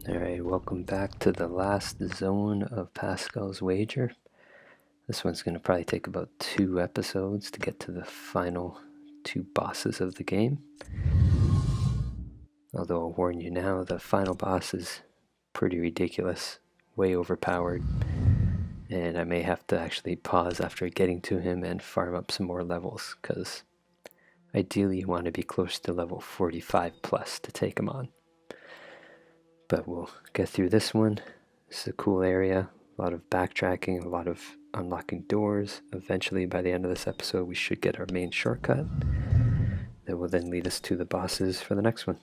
Alright, welcome back to the last zone of Pascal's wager. This one's going to probably take about 2 episodes to get to the final 2 bosses of the game. Although I'll warn you now, the final boss is pretty ridiculous, way overpowered, and I may have to actually pause after getting to him and farm up some more levels, because ideally you want to be close to level 45 plus to take him on. But we'll get through this one. This is a cool area, a lot of backtracking, a lot of unlocking doors. Eventually, by the end of this episode, we should get our main shortcut that will then lead us to the bosses for the next one.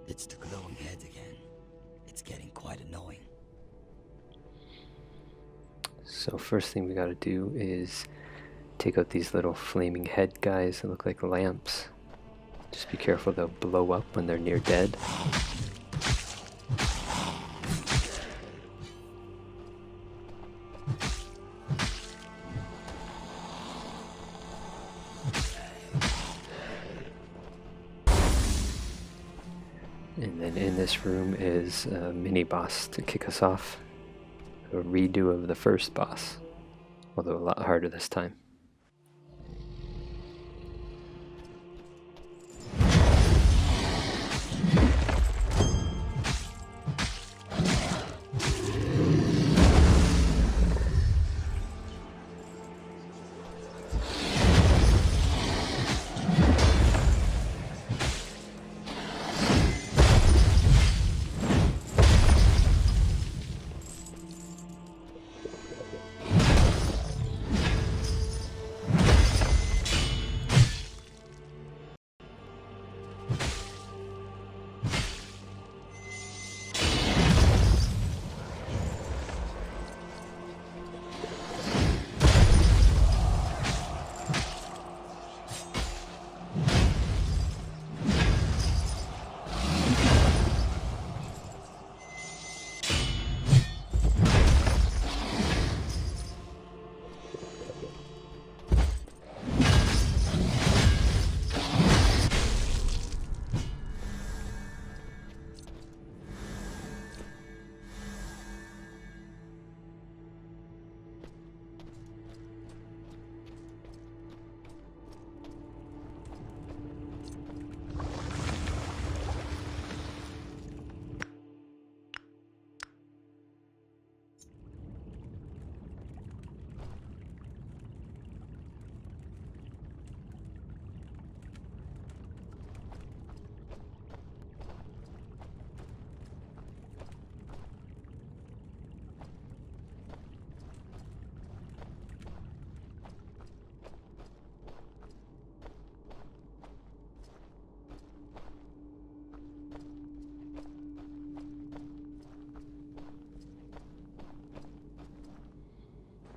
It's the glowing head again. It's getting quite annoying. So first thing we gotta do is take out these little flaming head guys that look like lamps. Just be careful, they'll blow up when they're near dead. And then in this room is a mini boss to kick us off. A redo of the first boss, although a lot harder this time.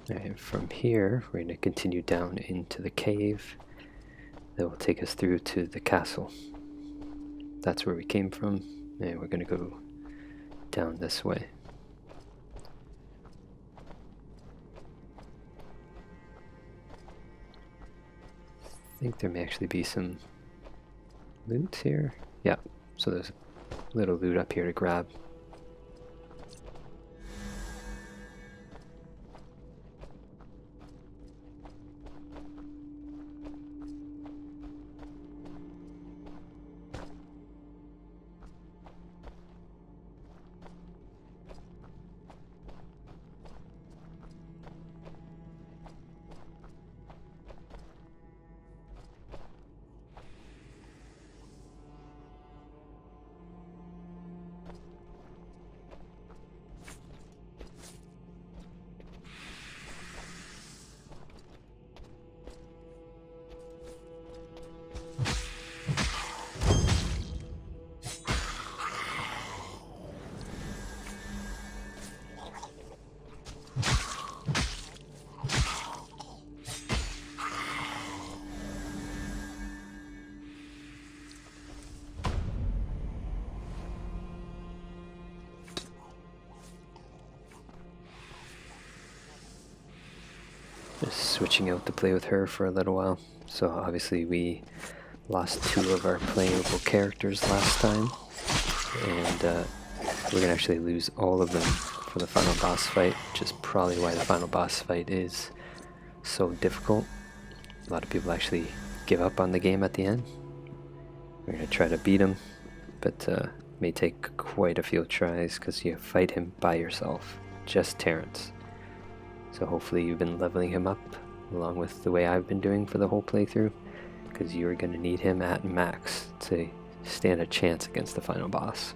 And from here, we're going to continue down into the cave that will take us through to the castle. That's where we came from, and we're going to go down this way. I think there may actually be some loot here. Yeah, so there's a little loot up here to grab. Just switching out to play with her for a little while. So obviously we lost 2 of our playable characters last time, and we're gonna actually lose all of them for the final boss fight, which is probably why the final boss fight is so difficult. A lot of people actually give up on the game at the end. We're gonna try to beat him, but may take quite a few tries because you fight him by yourself, just Terrance. So hopefully you've been leveling him up along with the way I've been doing for the whole playthrough, because you're going to need him at max to stand a chance against the final boss.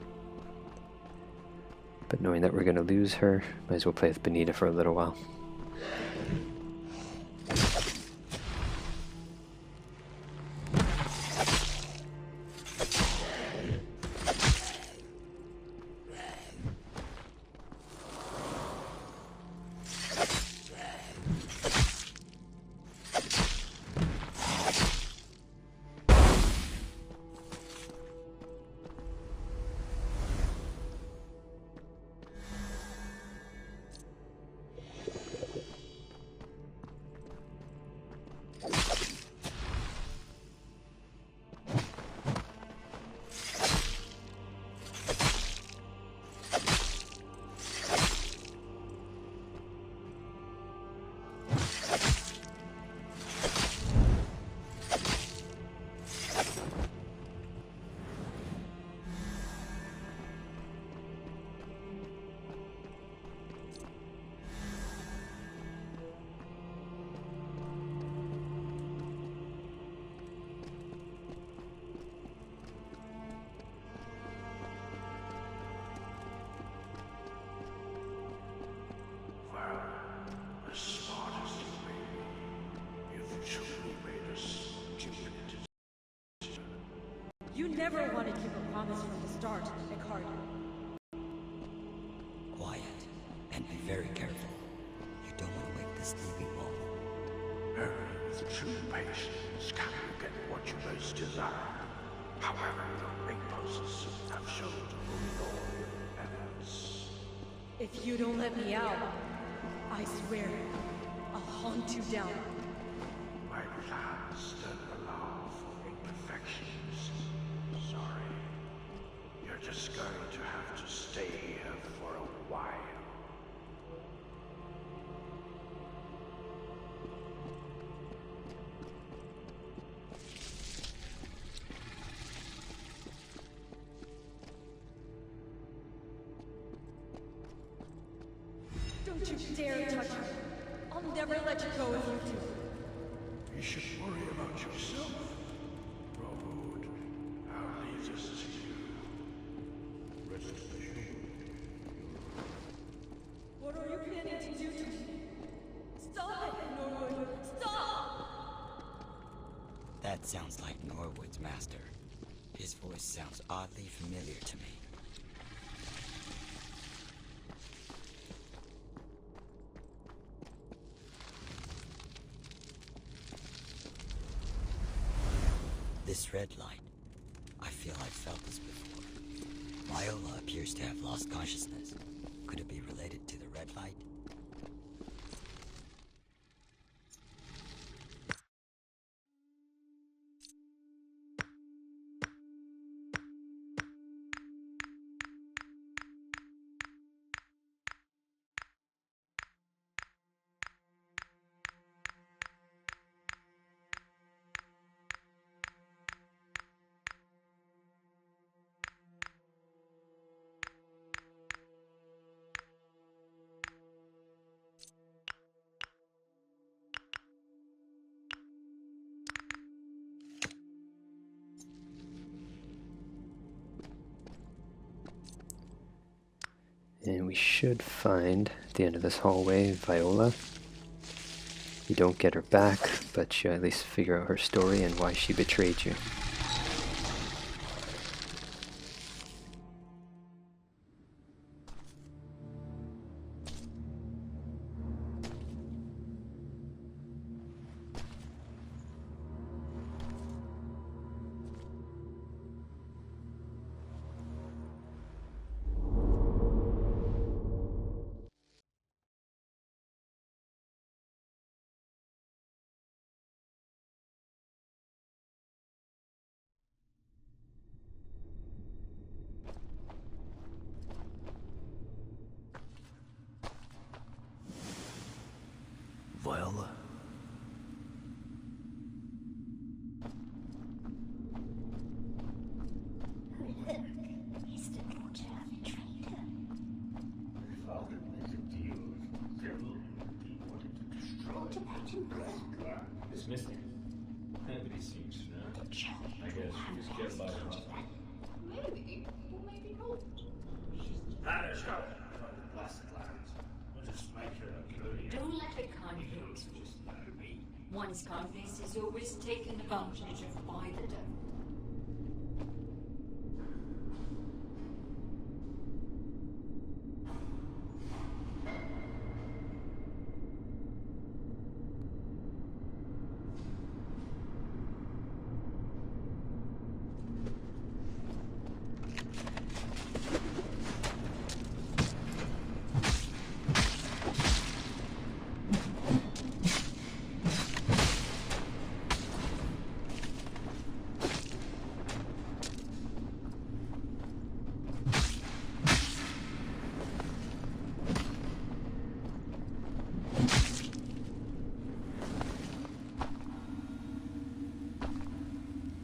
But knowing that we're going to lose her, might as well play with Benita for a little while. You never want to keep a promise from the start, Karst. Quiet, and be very careful. You don't want to wake the sleeping wolf. Only with true patience can you get what you most desire. However, the ringposts have shown to ignore your efforts. If you don't let me out, I swear, I'll hunt you down. My plans don't allow for imperfections. Sorry. You're just going to have to stay here for a while. Don't you dare touch me. I'll never let you go if you do. You should worry about yourself. Road, I'll leave this to you. Rest assured. What are you planning to do to me? Stop it, Norwood! Stop! That sounds like Norwood's master. His voice sounds oddly familiar to me. This red light. I feel I've felt this before. Viola appears to have lost consciousness. Could it be related to the red light? And we should find, at the end of this hallway, Viola. You don't get her back, but you at least figure out her story and why she betrayed you. Viola. He's the daughter of a traitor. My father made a deal with the devil. He wanted to destroy the It's missing. Nobody seems to know. I guess we just get by the hospital. Maybe, or maybe not. Let's go. Blessed lands. We'll just make her a goodie. Don't let her conflict. Just know me. One's kindness is always taken advantage of by the devil.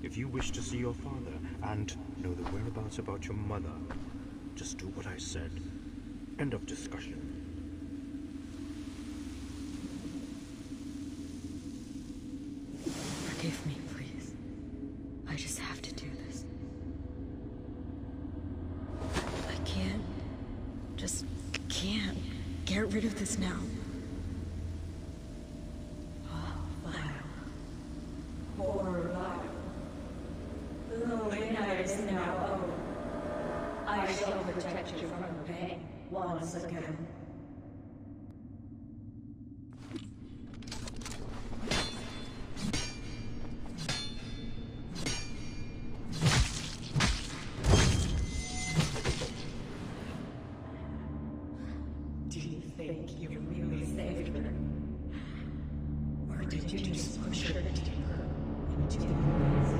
If you wish to see your father and know the whereabouts about your mother, just do what I said. End of discussion. Forgive me, please. I just have to do this. I can't. Just can't get rid of this now. Poor life. Lonely night is now over. I shall protect you from the pain once again. Do you think you really saved her? Or did you just push her deeper into the abyss?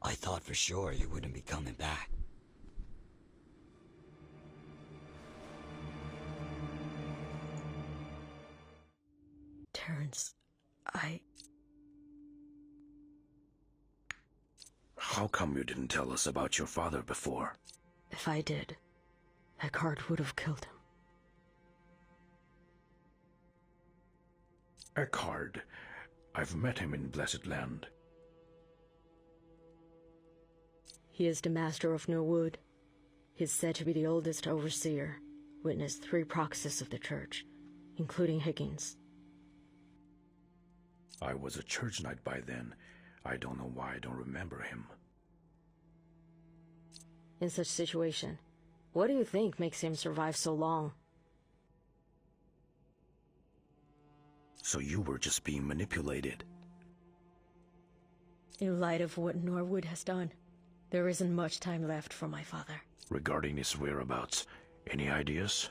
I thought for sure you wouldn't be coming back. Terrance, I... How come you didn't tell us about your father before? If I did, Eckhart would have killed him. Eckhart. I've met him in Blessed Land. He is the master of Norwood. He is said to be the oldest overseer, witnessed 3 proxies of the church, including Higgins. I was a church knight by then. I don't know why I don't remember him. In such situation, what do you think makes him survive so long? So you were just being manipulated. In light of what Norwood has done, there isn't much time left for my father. Regarding his whereabouts, any ideas?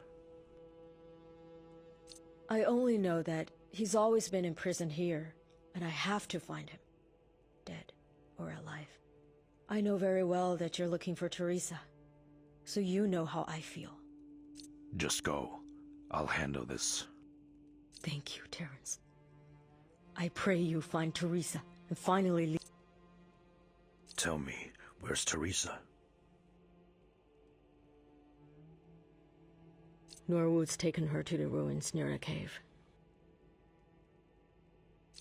I only know that he's always been in prison here, and I have to find him, dead or alive. I know very well that you're looking for Teresa, so you know how I feel. Just go. I'll handle this. Thank you, Terrance. I pray you find Teresa and finally leave. Tell me, where's Teresa? Norwood's taken her to the ruins near a cave.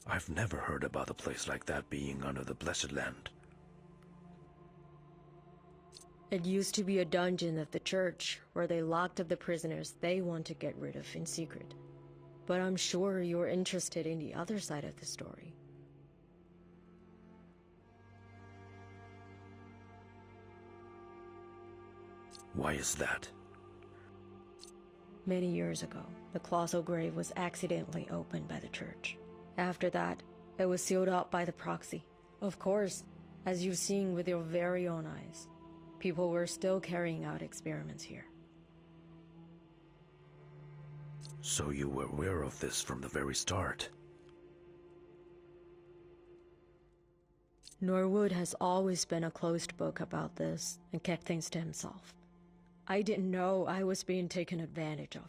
I've never heard about a place like that being under the Blessed Land. It used to be a dungeon of the church, where they locked up the prisoners they want to get rid of in secret. But I'm sure you're interested in the other side of the story. Why is that? Many years ago, the colossal grave was accidentally opened by the church. After that, it was sealed up by the proxy. Of course, as you've seen with your very own eyes, people were still carrying out experiments here. So you were aware of this from the very start? Norwood has always been a closed book about this and kept things to himself. I didn't know I was being taken advantage of.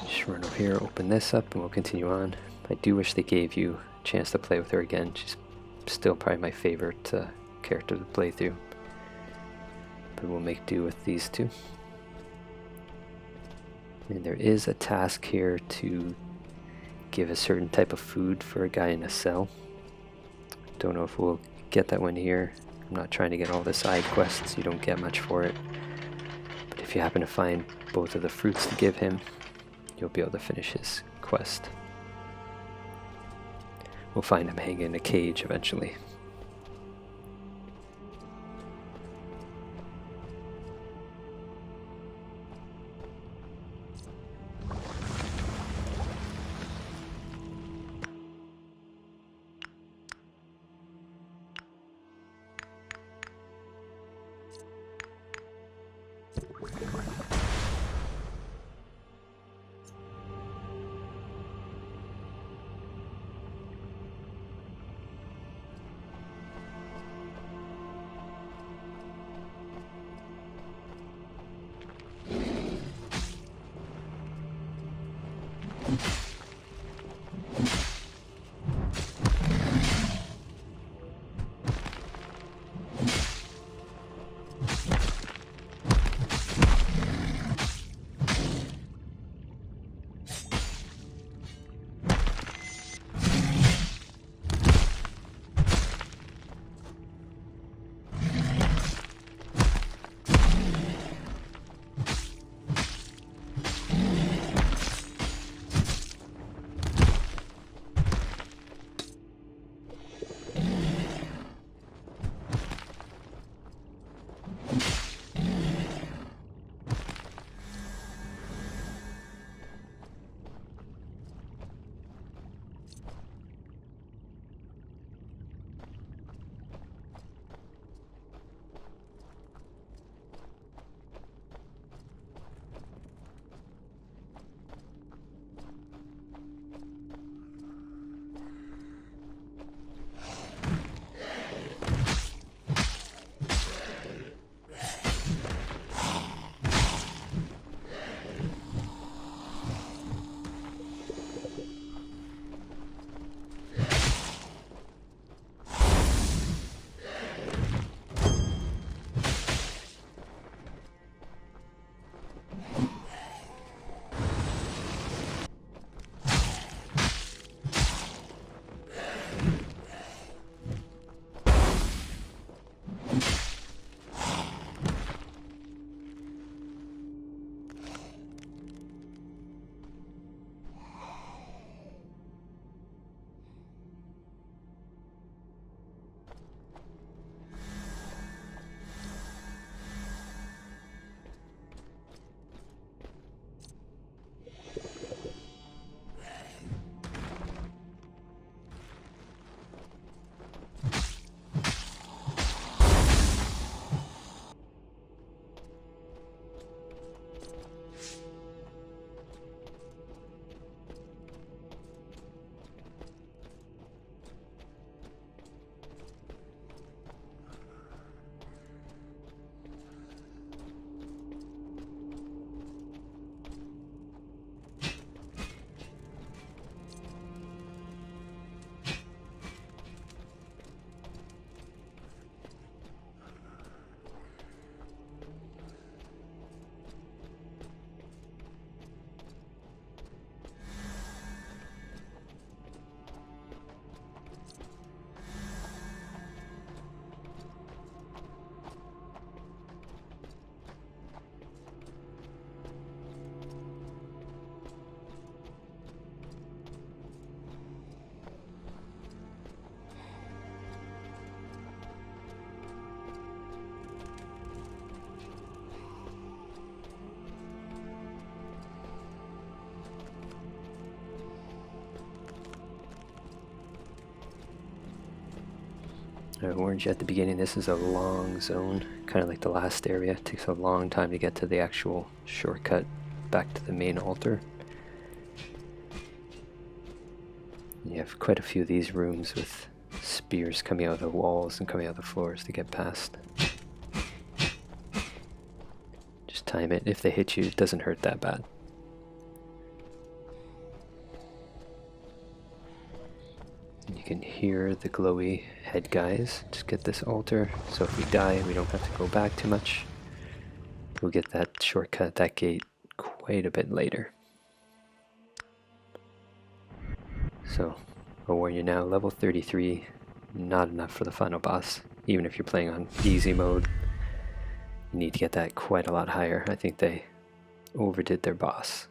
Just run over here, open this up, and we'll continue on. I do wish they gave you a chance to play with her again. She's still probably my favorite character to play through. But we'll make do with these two. And there is a task here to give a certain type of food for a guy in a cell. Don't know if we'll get that one here. I'm not trying to get all the side quests, you don't get much for it. But if you happen to find both of the fruits to give him, you'll be able to finish his quest. We'll find him hanging in a cage eventually. I warned you at the beginning, this is a long zone, kind of like the last area. It takes a long time to get to the actual shortcut back to the main altar. You have quite a few of these rooms with spears coming out of the walls and coming out of the floors to get past. Just time it. If they hit you, it doesn't hurt that bad. You can hear the glowy head guys. Just get this altar, so if we die, we don't have to go back too much. We'll get that shortcut, that gate, quite a bit later. So, I'll warn you now, level 33, not enough for the final boss. Even if you're playing on easy mode, you need to get that quite a lot higher. I think they overdid their boss.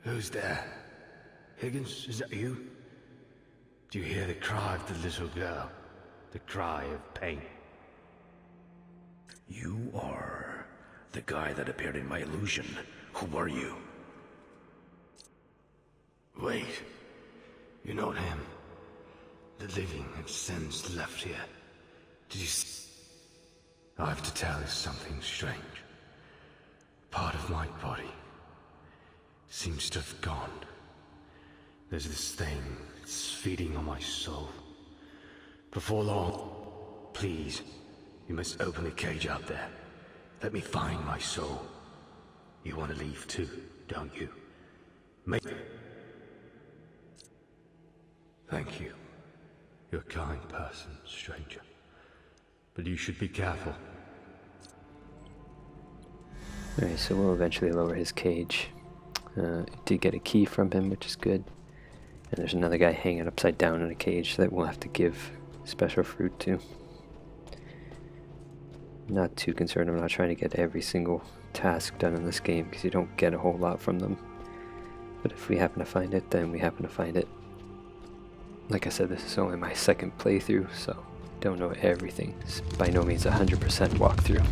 Who's there? Higgins, is that you? Do you hear the cry of the little girl? The cry of pain? You are the guy that appeared in my illusion. Who are you? Wait. You're not him. The living have since left here. Did you I have to tell you something strange. Part of my body seems to have gone. There's this thing, it's feeding on my soul. Before long, please, you must open the cage out there. Let me find my soul. You want to leave too, don't you? Thank you. You're a kind person, stranger. But you should be careful. Alright, so we'll eventually lower his cage. Did get a key from him, which is good. And there's another guy hanging upside down in a cage that we'll have to give special fruit to. Not too concerned, I'm not trying to get every single task done in this game because you don't get a whole lot from them. But if we happen to find it, then we happen to find it. Like I said, this is only my second playthrough, so don't know everything. It's by no means 100% walkthrough.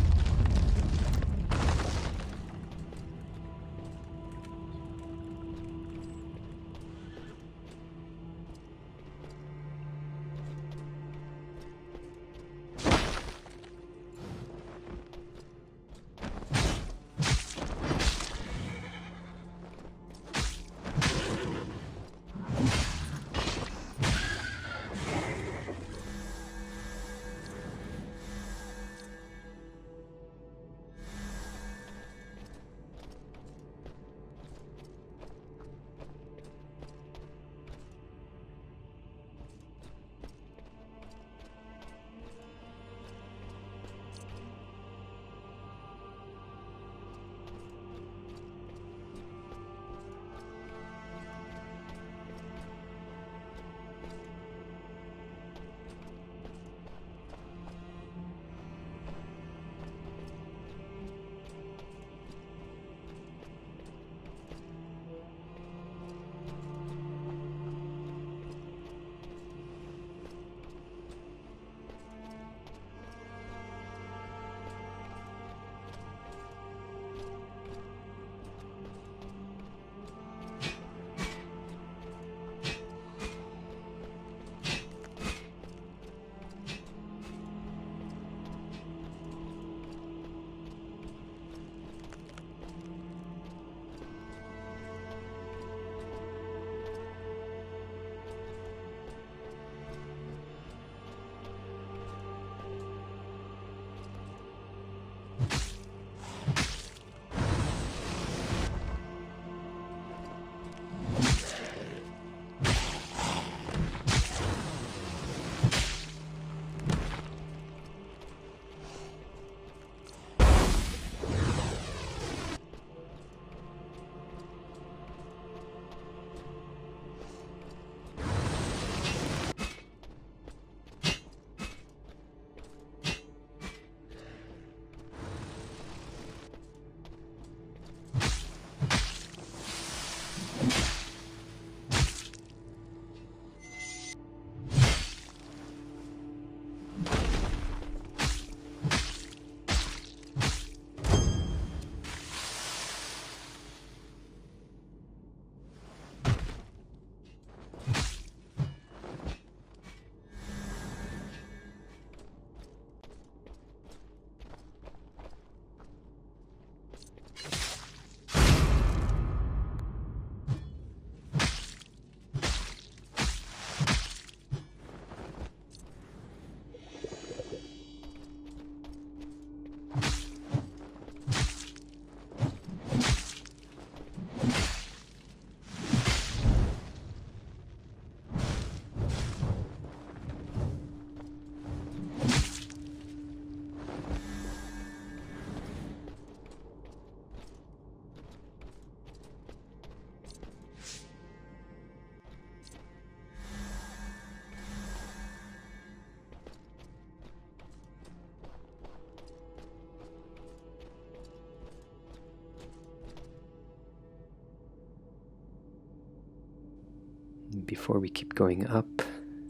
Before we keep going up,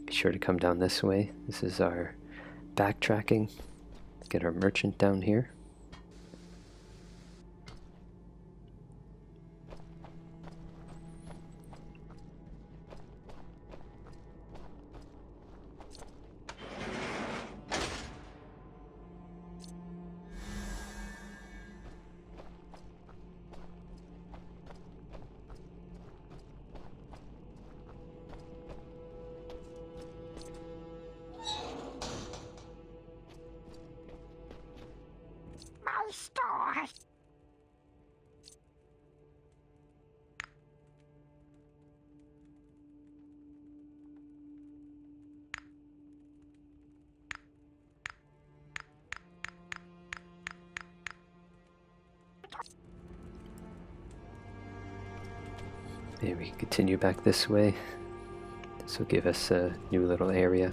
be sure to come down this way. This is our backtracking. Get our merchant down here. Maybe we can continue back this way. This will give us a new little area.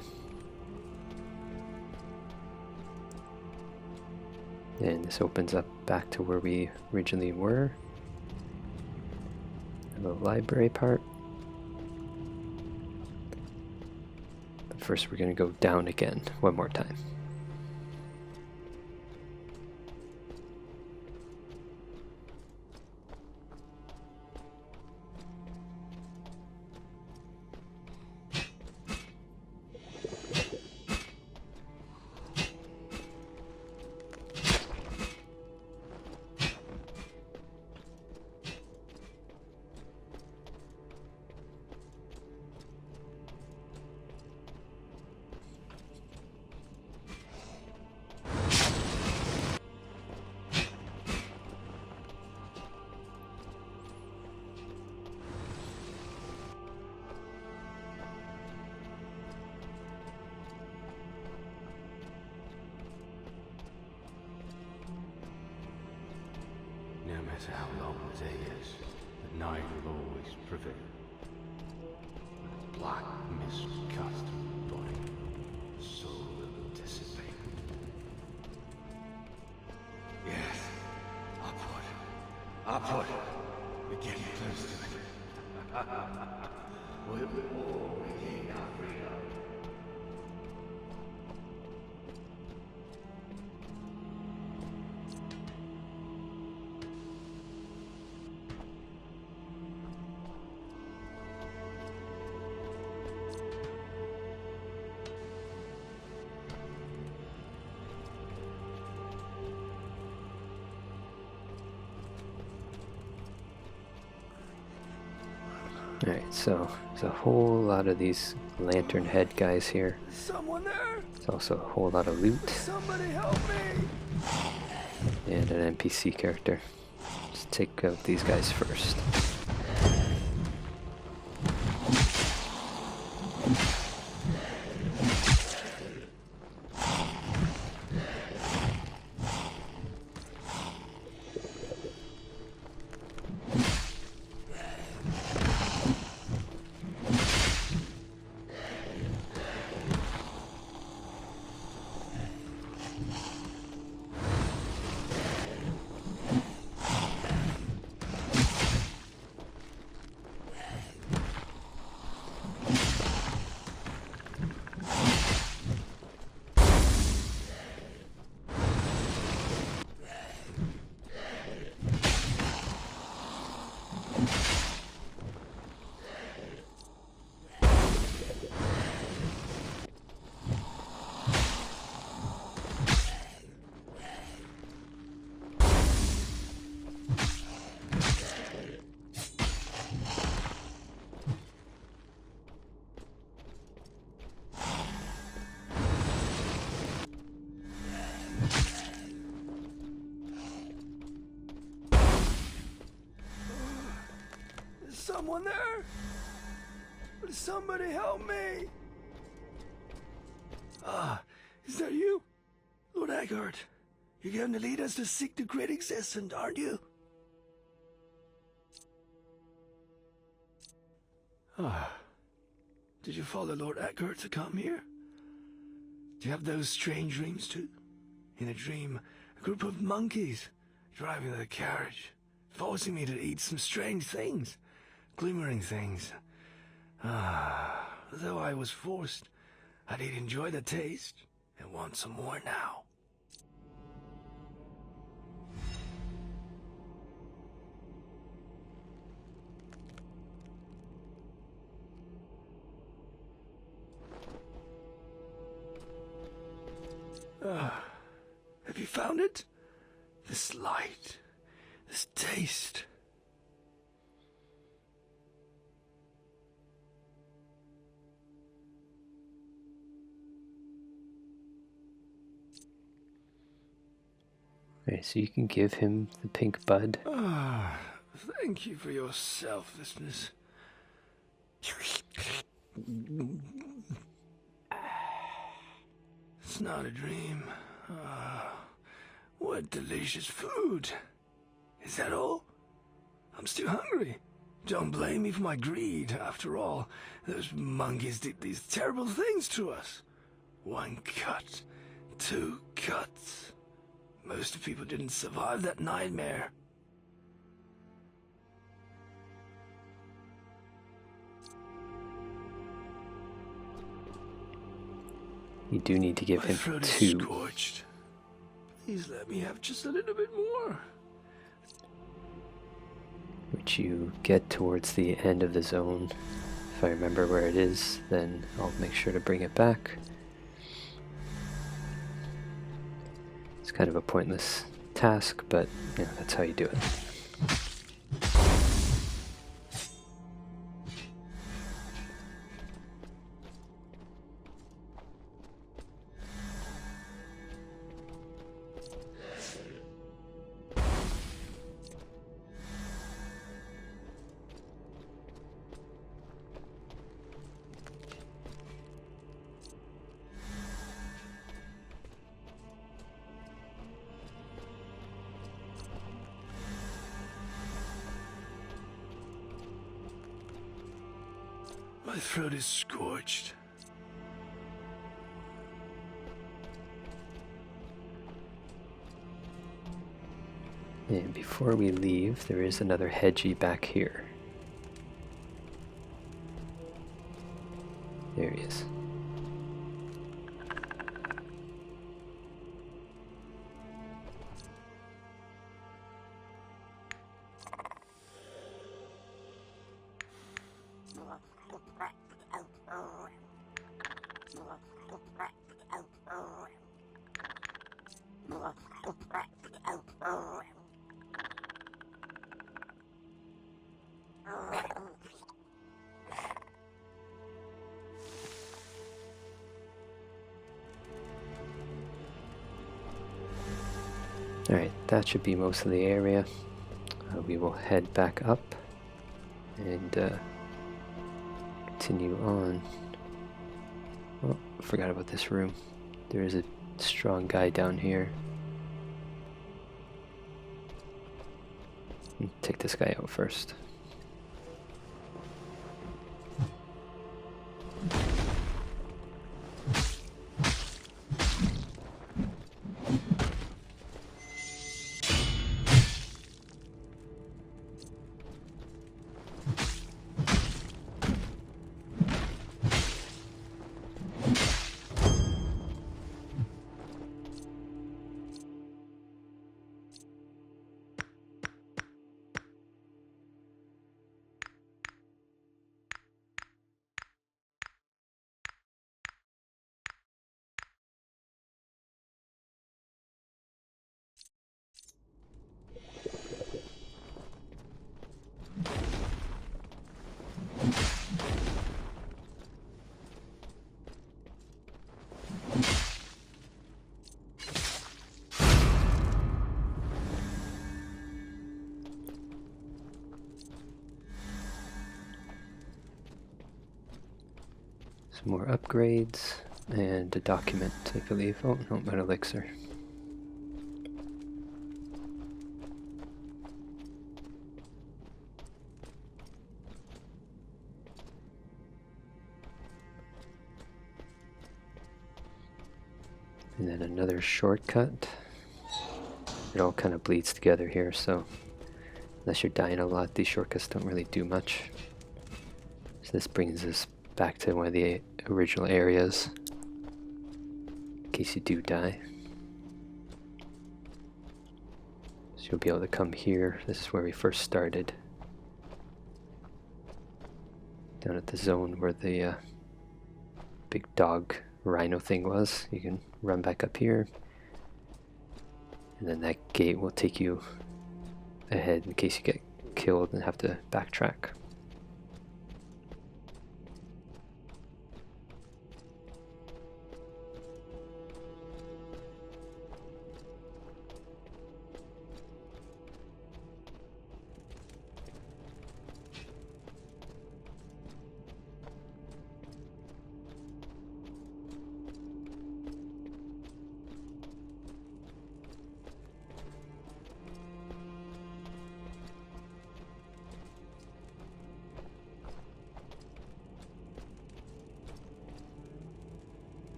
And this opens up back to where we originally were. The library part. But first we're going to go down again one more time. No matter how long the day is, the night will always prevail. With a black mist cast on the body, the soul will dissipate. Yes, upward. We're getting close to it. We'll all regain our freedom. Alright, so there's a whole lot of these lantern head guys here. Someone there? There's also a whole lot of loot Somebody help me! and an NPC character. Let's take out these guys first. Someone there? Will somebody help me? Ah, is that you? Lord Eggert, you're going to lead us to seek the great existence, aren't you? Ah, did you follow Lord Eggert to come here? Do you have those strange dreams too? In a dream, a group of monkeys driving their carriage, forcing me to eat some strange things. Glimmering things. Ah, though I was forced, I did enjoy the taste and want some more now. Ah, have you found it? This light, this taste. Okay, so you can give him the pink bud. Ah, thank you for your selflessness. It's not a dream. Ah, what delicious food. Is that all? I'm still hungry. Don't blame me for my greed. After all, those monkeys did these terrible things to us. 1 cut, 2 cuts. Most people didn't survive that nightmare. You do need to give My him throat is 2. scorched. Please let me have just a little bit more. Which you get towards the end of the zone. If I remember where it is, then I'll make sure to bring it back. It's kind of a pointless task, but you know, that's how you do it. My throat is scorched. And before we leave, there is another hedgie back here. There he is. Alright, that should be most of the area. We will head back up and continue on. Oh, forgot about this room. There is a strong guy down here. Take this guy out first. Some more upgrades and a document, I believe. Oh, no, an elixir. And then another shortcut. It all kind of bleeds together here, so unless you're dying a lot, these shortcuts don't really do much. So this brings us back to one of the original areas, in case you do die. So you'll be able to come here. This is where we first started. Down at the zone where the big dog rhino thing was. You can run back up here. And then that gate will take you ahead in case you get killed and have to backtrack.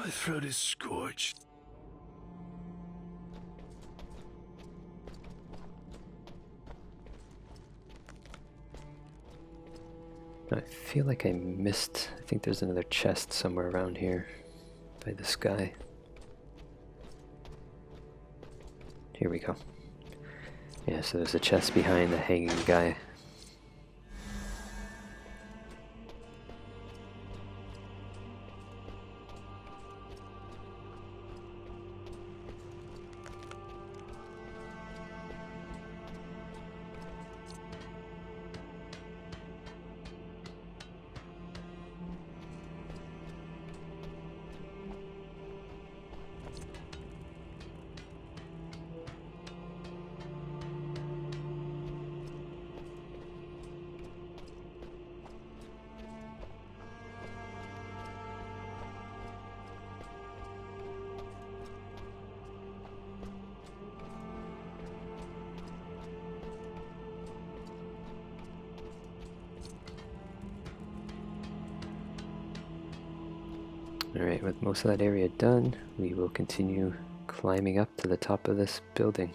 My throat is scorched. I feel like I missed. I think there's another chest somewhere around here by the sky. Here we go. Yeah, so there's a chest behind the hanging guy. Alright, with most of that area done, we will continue climbing up to the top of this building.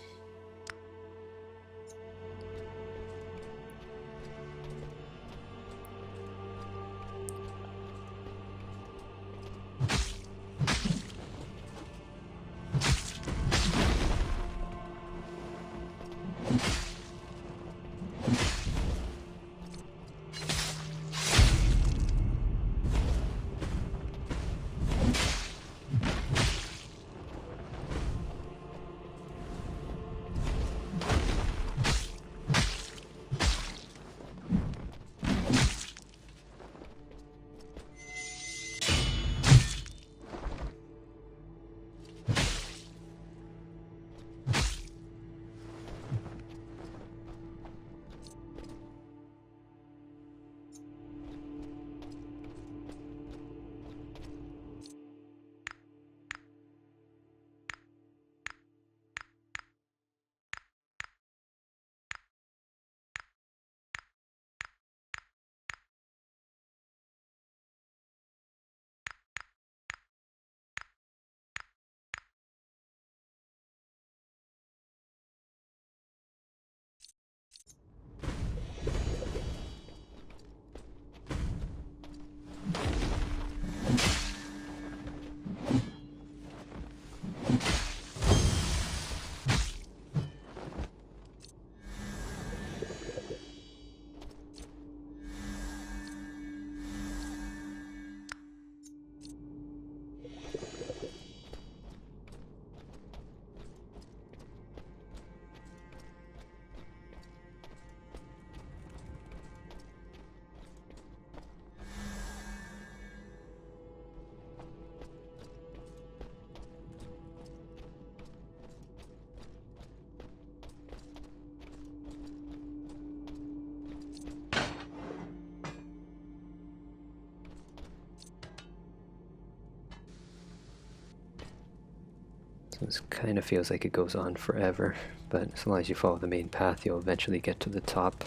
So this kind of feels like it goes on forever, but as long as you follow the main path, you'll eventually get to the top.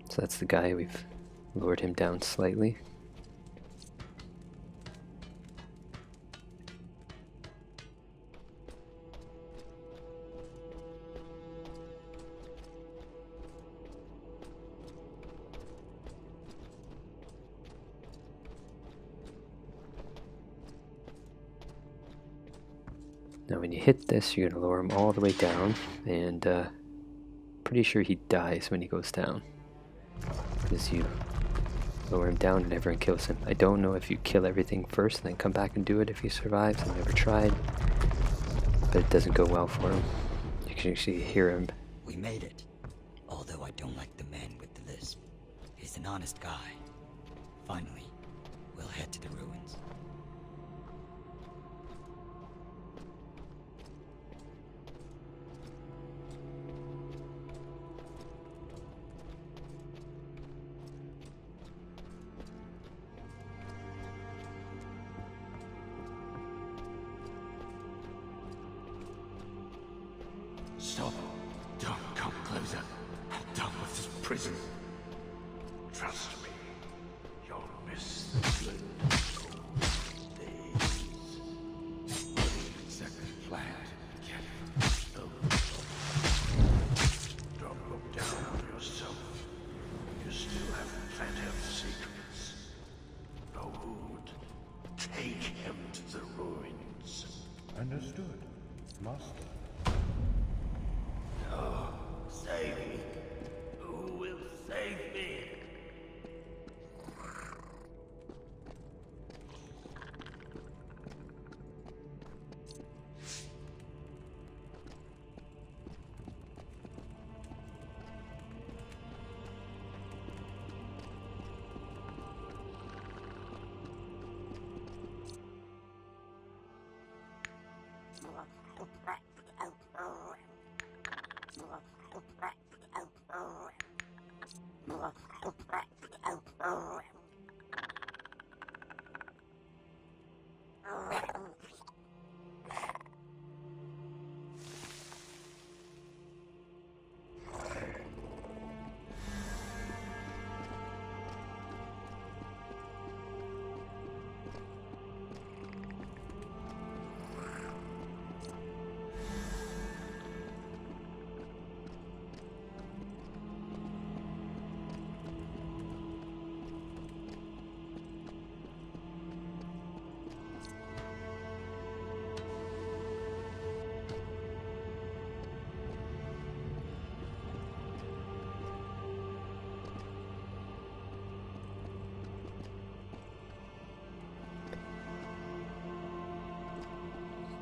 So that's the guy. We've lowered him down slightly. Now when you hit this, you're going to lower him all the way down, and pretty sure he dies when he goes down, because you lower him down and everyone kills him. I don't know if you kill everything first and then come back and do it if he survives. I've never tried, but it doesn't go well for him. You can actually hear him. We made it. Although I don't like the man with the lisp. He's an honest guy. Finally, we'll head to the ruins. Stop. Don't come closer. I'm done with this prison. Trust me. Your save me? Who will save me?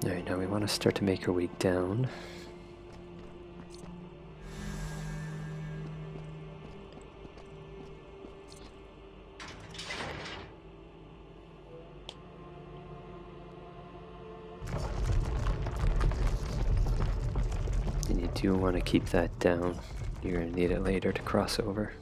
Alright, now we want to start to make our way down. And you do want to keep that down. You're going to need it later to cross over.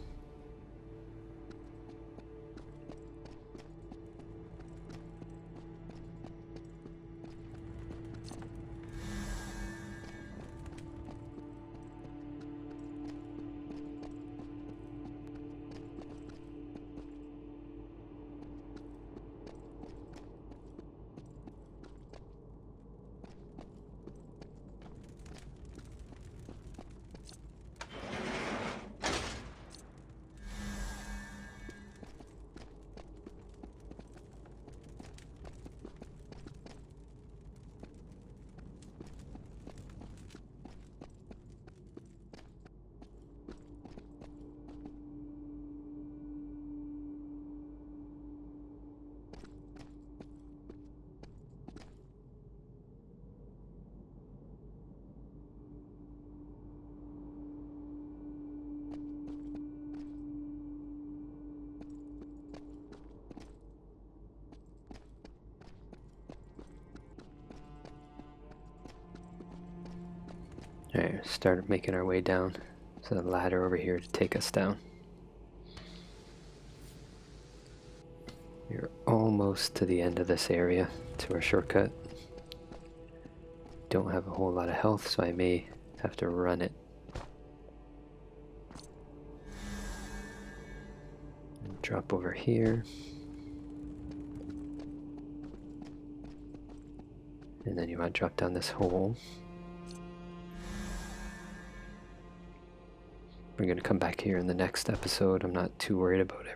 Alright, start making our way down. So the ladder over here to take us down. We're almost to the end of this area, to our shortcut. Don't have a whole lot of health, so I may have to run it. Drop over here. And then you want to drop down this hole. We're going to come back here in the next episode. I'm not too worried about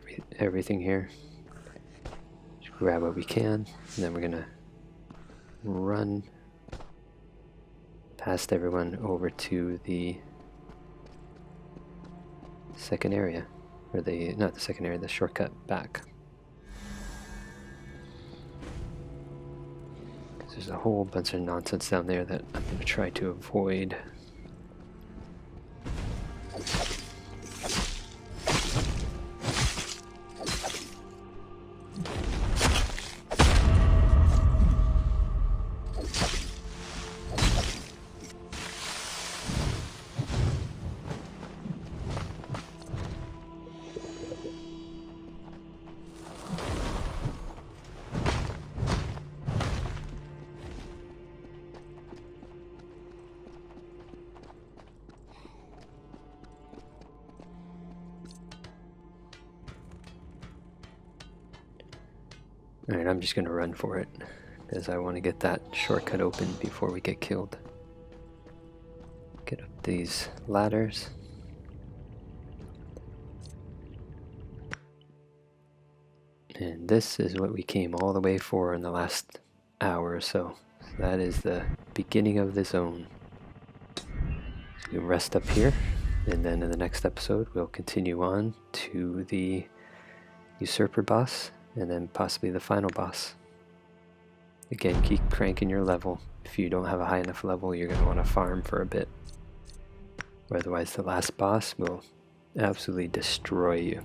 everything here. Just grab what we can, and then we're going to run past everyone over to the second area. Or not the second area, the shortcut back. There's a whole bunch of nonsense down there that I'm going to try to avoid. Alright, I'm just going to run for it, because I want to get that shortcut open before we get killed. Get up these ladders. And this is what we came all the way for in the last hour or so. So that is the beginning of the zone. So we rest up here. And then in the next episode, we'll continue on to the usurper boss, and then possibly the final boss. Again, keep cranking your level. If you don't have a high enough level, you're going to want to farm for a bit. Or otherwise, the last boss will absolutely destroy you.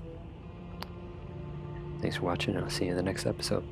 Thanks for watching, and I'll see you in the next episode.